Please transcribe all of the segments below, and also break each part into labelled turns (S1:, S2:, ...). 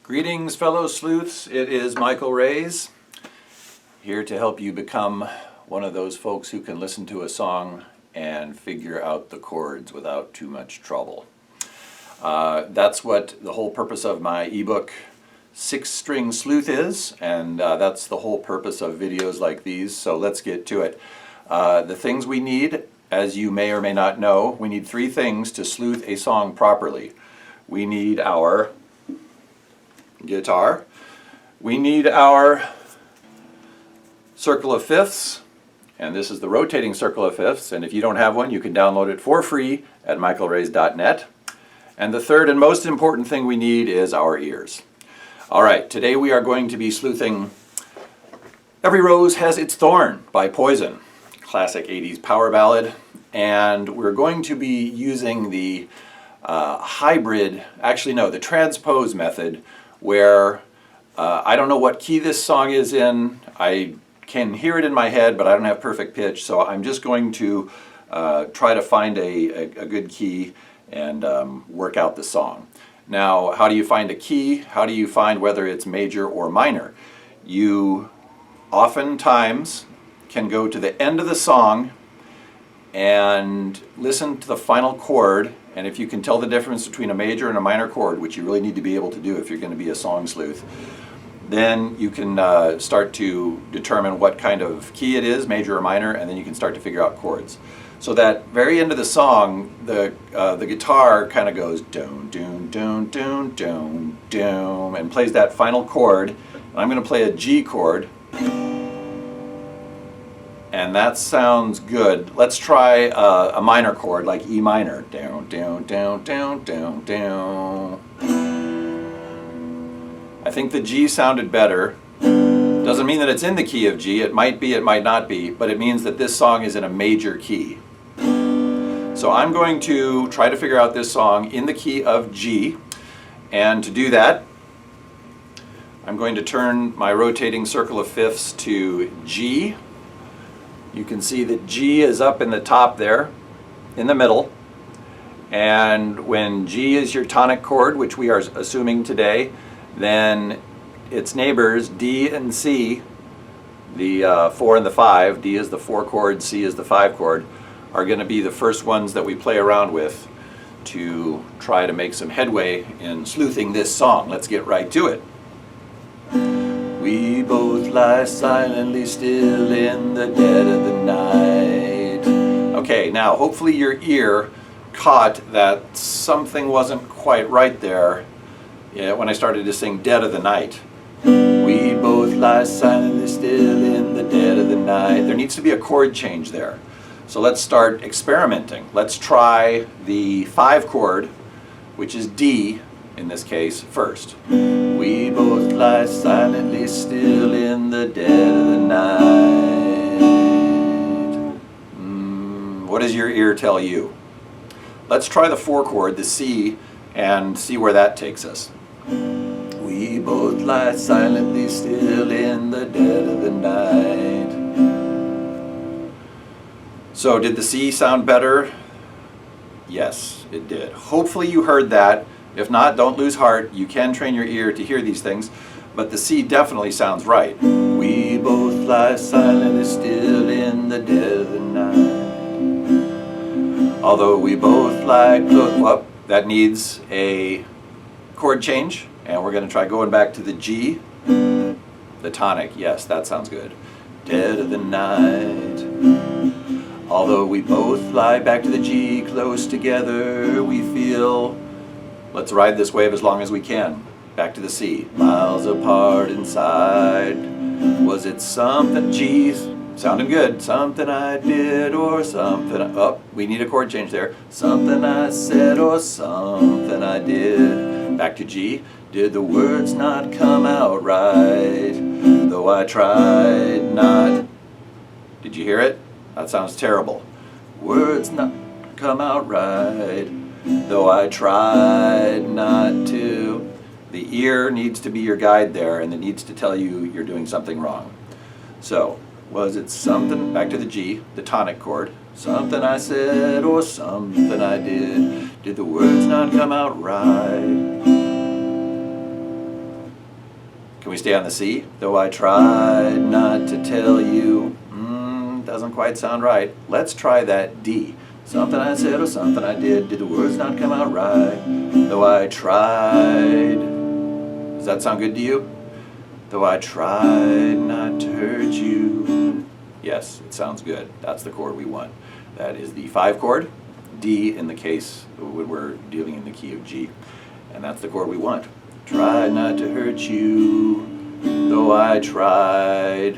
S1: Greetings, fellow sleuths. It is Michael Rays, here to help you become one of those folks who can listen to a song and figure out the chords without too much trouble. That's what the whole purpose of my ebook, 6-String Sleuth is, and that's the whole purpose of videos like these, so let's get to it. The things we need, as you may or may not know, we need 3 things to sleuth a song properly. We need our guitar, we need our circle of fifths, and this is the rotating circle of fifths, and if you don't have one, you can download it for free at michaelrays.net. And the third and most important thing we need is our ears. Alright, today we are going to be sleuthing Every Rose Has Its Thorn by Poison, classic 80s power ballad, and we're going to be using the the transpose method, where I don't know what key this song is in. I can hear it in my head, but I don't have perfect pitch, so I'm just going to try to find a good key and work out the song. Now, how do you find a key? How do you find whether it's major or minor? You oftentimes can go to the end of the song and listen to the final chord, and if you can tell the difference between a major and a minor chord, which you really need to be able to do if you're going to be a song sleuth, then you can start to determine what kind of key it is, major or minor, and then you can start to figure out chords. So that very end of the song, the guitar kind of goes doom, doom, doom, doom, doom, doom, and plays that final chord. And I'm going to play a G chord, and that sounds good. Let's try a minor chord like E minor. Down, down, down, down, down, down. I think the G sounded better. Doesn't mean that it's in the key of G. It might be, it might not be, but it means that this song is in a major key. So I'm going to try to figure out this song in the key of G, and to do that, I'm going to turn my rotating circle of fifths to G. You can see that G is up in the top there, in the middle, and when G is your tonic chord, which we are assuming today, then its neighbors, D and C, the 4 and the 5, D is the 4 chord, C is the 5 chord, are going to be the first ones that we play around with to try to make some headway in sleuthing this song. Let's get right to it. We both lie silently still in the dead of the night. Okay, now hopefully your ear caught that something wasn't quite right there when I started to sing Dead of the Night. We both lie silently still in the dead of the night. There needs to be a chord change there. So let's start experimenting. Let's try the 5 chord, which is D in this case, first. We both lie silently still in the dead of the night. What does your ear tell you? Let's try the 4 chord, the C, and see where that takes us. We both lie silently still in the dead of the night. So did the C sound better? Yes, it did. Hopefully you heard that. If not, don't lose heart. You can train your ear to hear these things, but the C definitely sounds right. We both lie silently still in the dead of the night. Although we both lie close, well, that needs a chord change, and we're going to try going back to the G, the tonic. Yes, that sounds good. Dead of the night. Although we both lie back to the G, close together we feel. Let's ride this wave as long as we can. Back to the C. Miles apart inside. Was it something? G's. Sounding good. Something I did or something oh, we need a chord change there. Something I said or something I did. Back to G. Did the words not come out right? Though I tried not. Did you hear it? That sounds terrible. Words not come out right. Though I tried not to. The ear needs to be your guide there, and it needs to tell you you're doing something wrong. So, was it something, back to the G, the tonic chord, something I said or something I did the words not come out right? Can we stay on the C? Though I tried not to tell you. Doesn't quite sound right. Let's try that D. Something I said or something I did the words not come out right? Though I tried. Does that sound good to you? Though I tried not to hurt you. Yes, it sounds good. That's the chord we want. That is the 5 chord, D in the case when we're dealing in the key of G. And that's the chord we want. Tried not to hurt you, though I tried.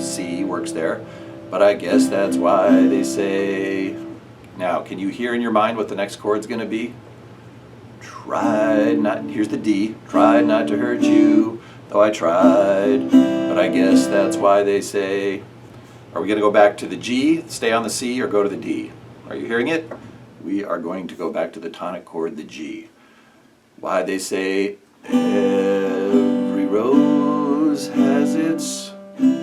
S1: C works there. But I guess that's why they say. Now, can you hear in your mind what the next chord's going to be? Tried not, here's the D. Tried not to hurt you, though I tried. But I guess that's why they say. Are we going to go back to the G, stay on the C, or go to the D? Are you hearing it? We are going to go back to the tonic chord, the G. Why they say every rose has its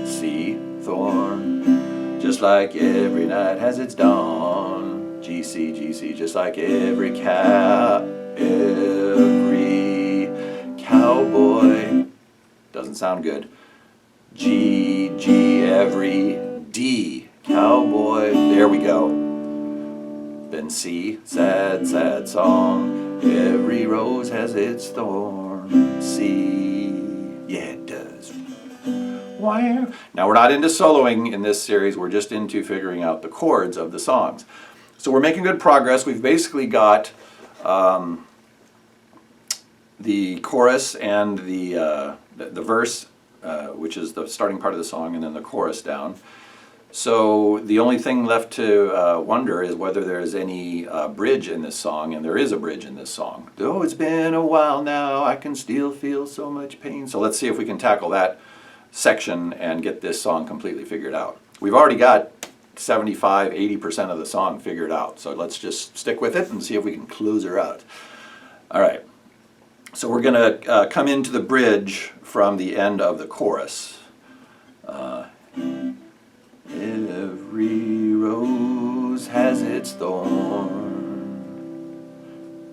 S1: C, thorn, just like every night has its dawn. G, C, G, C, just like every cowboy. Doesn't sound good. G, G, every D, cowboy. There we go. Then C, sad, sad song. Every rose has its thorn. C, yeah, it does. Wow. Now, we're not into soloing in this series. We're just into figuring out the chords of the songs. So we're making good progress. We've basically got the chorus and the verse, which is the starting part of the song, and then the chorus down. So the only thing left to wonder is whether there's any bridge in this song, and there is a bridge in this song. Though it's been a while now, I can still feel so much pain. So let's see if we can tackle that section and get this song completely figured out. We've already got 75-80% of the song figured out, so let's just stick with it and see if we can close her out. All right, so we're going to come into the bridge from the end of the chorus. Every rose has its thorn.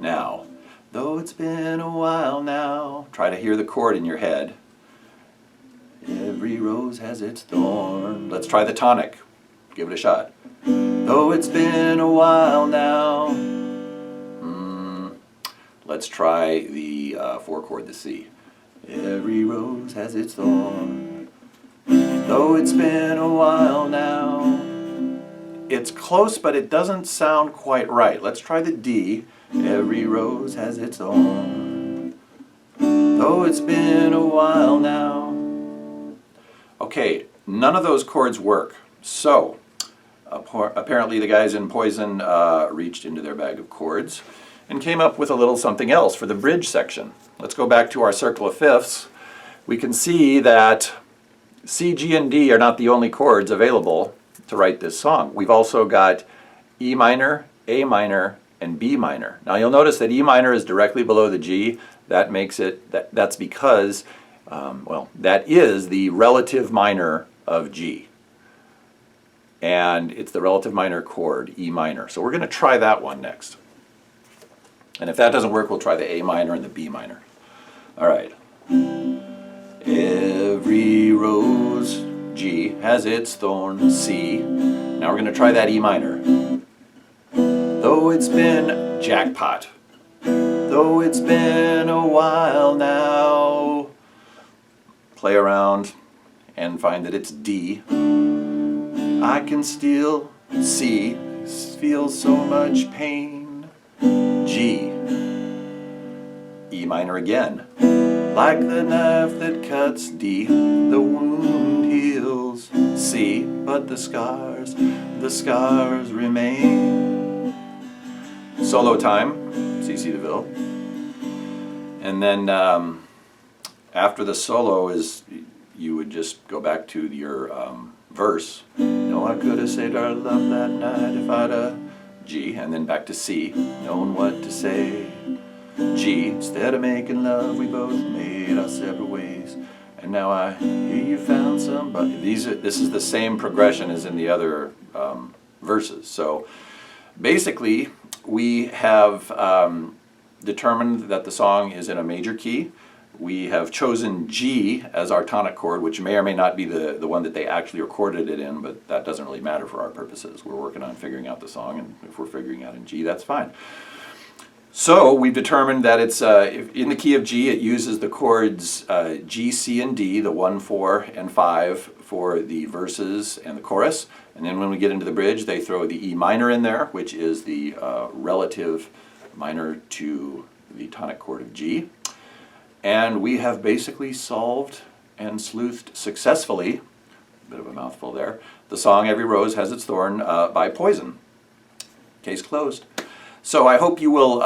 S1: Now, though it's been a while now, try to hear the chord in your head. Every rose has its thorn. Let's try the tonic. Give it a shot. Though it's been a while now. Let's try the 4 chord, the C. Every rose has its thorn. Though it's been a while now. It's close, but it doesn't sound quite right. Let's try the D. Every rose has its thorn. Though it's been a while now. Okay, none of those chords work. So, apparently the guys in Poison reached into their bag of chords and came up with a little something else for the bridge section. Let's go back to our circle of fifths. We can see that C, G, and D are not the only chords available to write this song. We've also got E minor, A minor, and B minor. Now you'll notice that E minor is directly below the G. That makes it, that's because, that is the relative minor of G. And it's the relative minor chord, E minor. So we're going to try that one next. And if that doesn't work, we'll try the A minor and the B minor. All right. Every rose, G, has its thorn, C. Now we're going to try that E minor. Though it's been jackpot. Though it's been a while now. Play around and find that it's D. I can still see, feel so much pain. G. E minor again. Like the knife that cuts deep, the wound heals. C, but the scars remain. Solo time, C.C. DeVille. And then after the solo is, you would just go back to your verse. No, I could have saved our love that night if I'd G, and then back to C, knowing what to say. G, instead of making love, we both made our separate ways. And now I hear you found somebody. This is the same progression as in the other verses. So basically, we have determined that the song is in a major key. we have chosen G as our tonic chord, which may or may not be the one that they actually recorded it in, but that doesn't really matter for our purposes. We're working on figuring out the song, and if we're figuring out in G, that's fine. So we've determined that it's in the key of G, it uses the chords G, C, and D, the 1, 4, and 5 for the verses and the chorus. And then when we get into the bridge, they throw the E minor in there, which is the relative minor to the tonic chord of G. And we have basically solved and sleuthed successfully, a bit of a mouthful there, the song Every Rose Has Its Thorn by Poison. Case closed. So I hope you will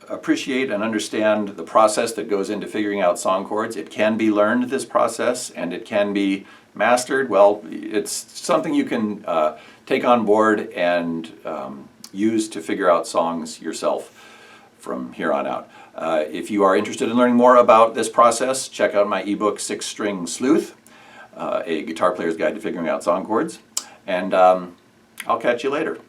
S1: appreciate and understand the process that goes into figuring out song chords. It can be learned, this process, and it can be mastered. Well, it's something you can take on board and use to figure out songs yourself from here on out. If you are interested in learning more about this process, check out my ebook, 6-String Sleuth, a guitar player's guide to figuring out song chords. And I'll catch you later.